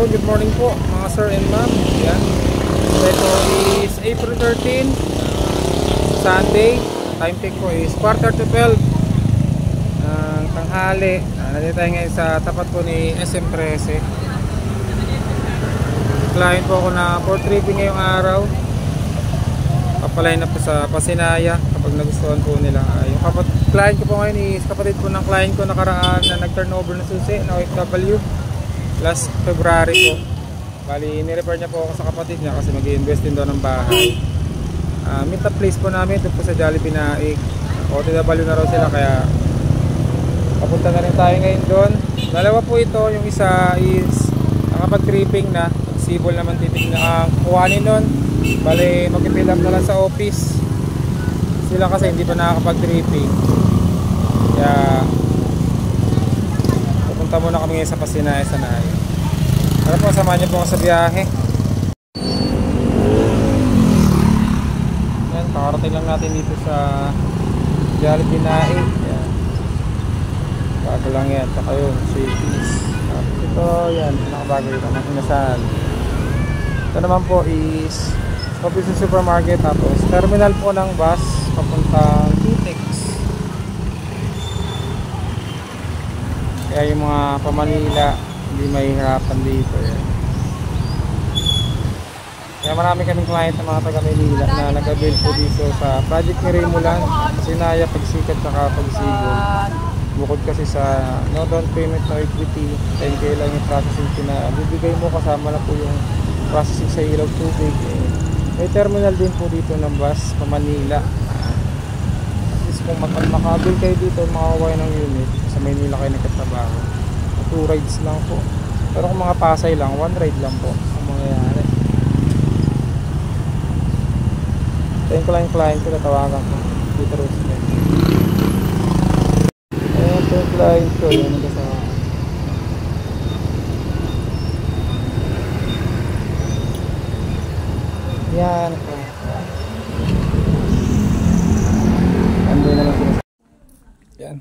Hello, good morning po mga sir and ma'am. Yan. Ito is April 13, Sunday. Time check po is 11:45 ng tanghali. Nandito tayo ngayon sa tapat po ni SM13. Client po ako na for tripping ngayong araw. Papalay na po sa Pasinaya kapag nagustuhan po nila. Yung client ko po ngayon is kapatid po ng client ko nakaraan na nag-turnover na susi na OFW last February po. Bali, nirefer niya po ako sa kapatid niya kasi mag-i-invest din doon ng bahay. Meet up place po namin doon po sa Jollibee Naik. OFW na raw sila kaya papunta na rin tayo ngayon doon. Dalawa po ito, yung isa is nakapag-tripping na, sibol naman titig na kuhanin nun. Bali, mag-fill up na lang sa office. Sila kasi hindi pa nakakapag-tripping. Kaya pupunta muna kami ngayon sa Pasinaya sa Naik. Para po, samahan niyo po ako sa biyahe. Yan, kakarating lang natin dito sa Jollibee Naik. Yan. Bago lang yan. Saka yun, safeties. Ito, yan, nakabago dito ng inasal. Ito naman po is office supermarket, tapos terminal po ng bus papuntang Kitex. Kaya yung mga pa-Manila hindi mahihirapan dito yan. Kaya marami kaming client ng mga taga-Manila na nag-avail po dito sa project ni Remulan, Pasinaya, Pagsikat, saka Pagsibol. Bukod kasi sa no down payment no equity, 10K lang yung processing na bibigay mo, kasama na po yung processing sa ilaw tubig. May terminal din po dito ng bus pa Manila. At least kung makabil kayo dito, makakaway ng unit sa Manila kayo nagkatrabaho, 2 rides lang po. Pero kung mga Pasay lang, 1 ride lang po ang mangyayari. Tayo ko lang yung client ko, natawagan ko dito rin sila. Ayan po yung client ko, yun nagkasama. Yan. Andoy na lang sila. Yan.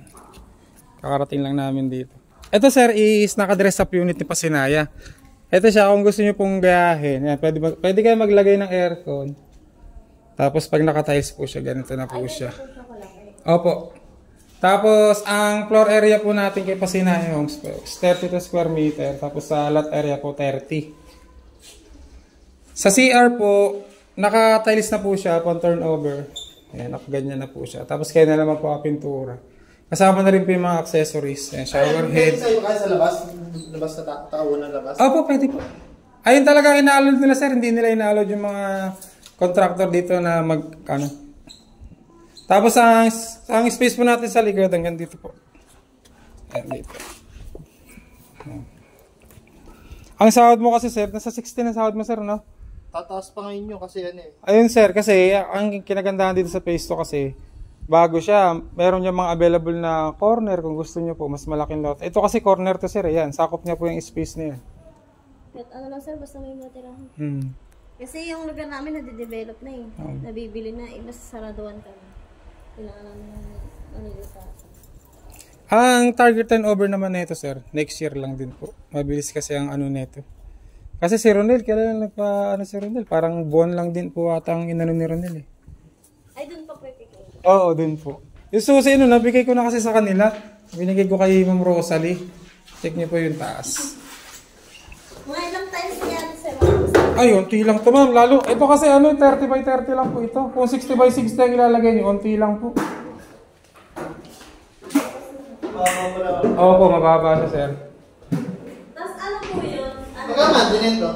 Kakarating lang namin dito. Ito sir is naka-dress up unit ni Pasinaya. Ito siya kung gusto niyo pong gayahin. Yan, pwede kayo maglagay ng aircon. Tapos pag naka-tiles po siya, ganito na po siya. Opo. Tapos ang floor area po natin kay Pasinaya Homes is 32 square meter. Tapos sa lot area po 30. Sa CR po, naka-tiles na po siya upon turnover. Ayan, nakaganyan na po siya. Tapos kaya na naman po ang pintura. Kasama na rin po yung mga accessories. Ayan, shower head. Sa'yo kaya sa labas? Labas na tao na labas? Opo, pwede po. Ayun talaga ina-allowed nila sir. Hindi nila ina-allowed yung mga contractor dito na Tapos ang space po natin sa likod hanggang dito po. Ayan, dito. Ang sahod mo kasi sir, nasa 60 na sahod mo sir, no? Tataas pa ngayon yun kasi yan eh. Ayun sir, kasi ang kinagandahan dito sa phase 2 kasi bago siya, meron niya mga available na corner kung gusto niyo po, mas malaking lot. Ito kasi corner to sir, yan, sakop niya po yung space niya. Ano lang sir, basta may matirahan. Kasi yung lugar namin nade-develop na eh. Nabibili na, mas saraduan kami. Kailangan namin Ang target turnover naman nito sir, next year lang din po. Mabilis kasi ang ano nito. Kasi si Ronel, kailan si Ronel? Parang buwan lang din po ata ang inano ni Ronel eh. Ay, dun pa pwede kayo? Oo, dun po. Yung susi, nabigay ko na kasi sa kanila. Binigay ko kay Ma'am Rosalie. Check niyo po yung taas. Mga ilang times yan, sir? Ay, unti lang to ma'am. Lalo, ito kasi 30 by 30 lang po ito. Kung 60 by 60 ang ilalagay niyo, unti lang po. Opo, mababa siya sir. Tapos ano po yun? Magkama din ito?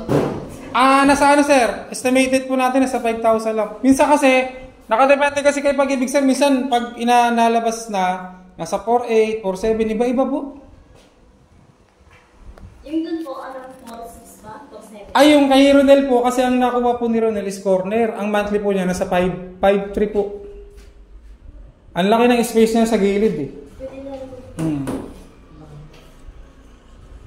Nasa sir? Estimated po natin nasa 5,000 lang. Minsan kasi, nakadepende kasi kay Pag-ibig sir. Minsan, pag inalabas na, nasa 4,800, 4,700, iba-iba po. Yung dun po, 4,600 ba? 4,700? Ay, yung kay Ronel po, kasi ang nakuha po ni Ronel is corner. Ang monthly po niya, nasa 5,300 po. Ang laki ng space niya sa gilid eh. Pwede na rin po.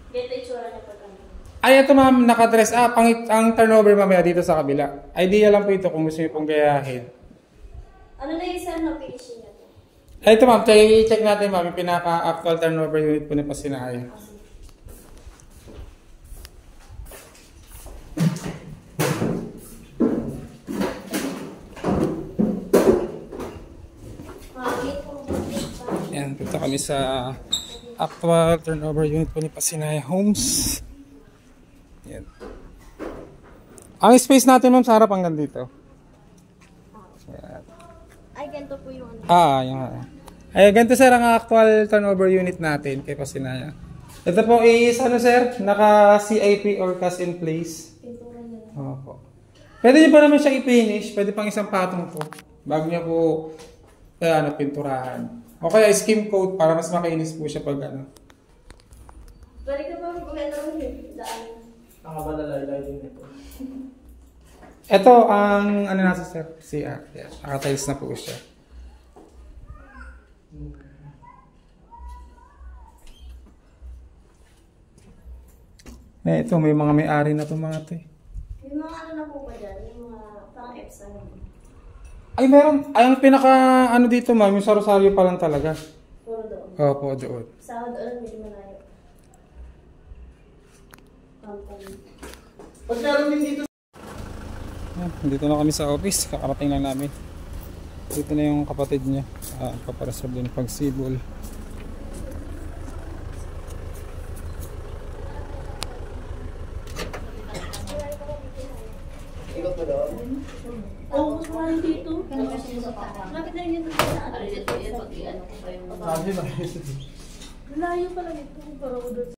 Ganda yung tsura niya pag ano. Ay, ito ma'am, naka-dress up. Ang turnover mamaya dito sa kabila. Idea lang po ito kung gusto niyo pong gayahin. Ano na yung sir na finishing niya po? Ay, ito ma'am, check natin ma'am, yung pinaka-actual turnover unit po ni Pasinaya. Ayan, punta kami sa actual turnover unit po ni Pasinaya Homes. Ayan. Ang space natin ma'am sa harap hanggang dito. Ayan. Ay, ganito po yung ano. Yung ay, ganito sir ang actual turnover unit natin kay Pasinaya. Ito po is ano sir, naka CIP or cast in place. Pintura nila. Opo. Pwede niyo pa naman siya i-finish, pwede pang isang patong po. Bago niya po pinturahan. O kaya skim coat para mas makinis po siya pag ano. Balik ka pa kumenta mo yung daan. Nakabalalalay din ito. Ito ang ano nasa sir, CR. Yeah, nakatiles na po siya. Ito may mga may-ari na itong mga ito eh. Yung mga ano na po ba dyan? Yung mga parang Fs ano. Ay meron, ay ang pinaka ano dito ma'am, yung sa Rosario pa lang talaga. Puro doon. Opo, doon. Sa doon, medyo malayo. Company. Pag meron din dito. Dito na kami sa office, kakarating lang namin. Dito na yung kapatid niya, papareserve din pagsibol. Ikot mo doon. Oo, mas maraming dito. Bakit na yun dito sa atin? Sabi ba? Malayo pala dito. Parang doon.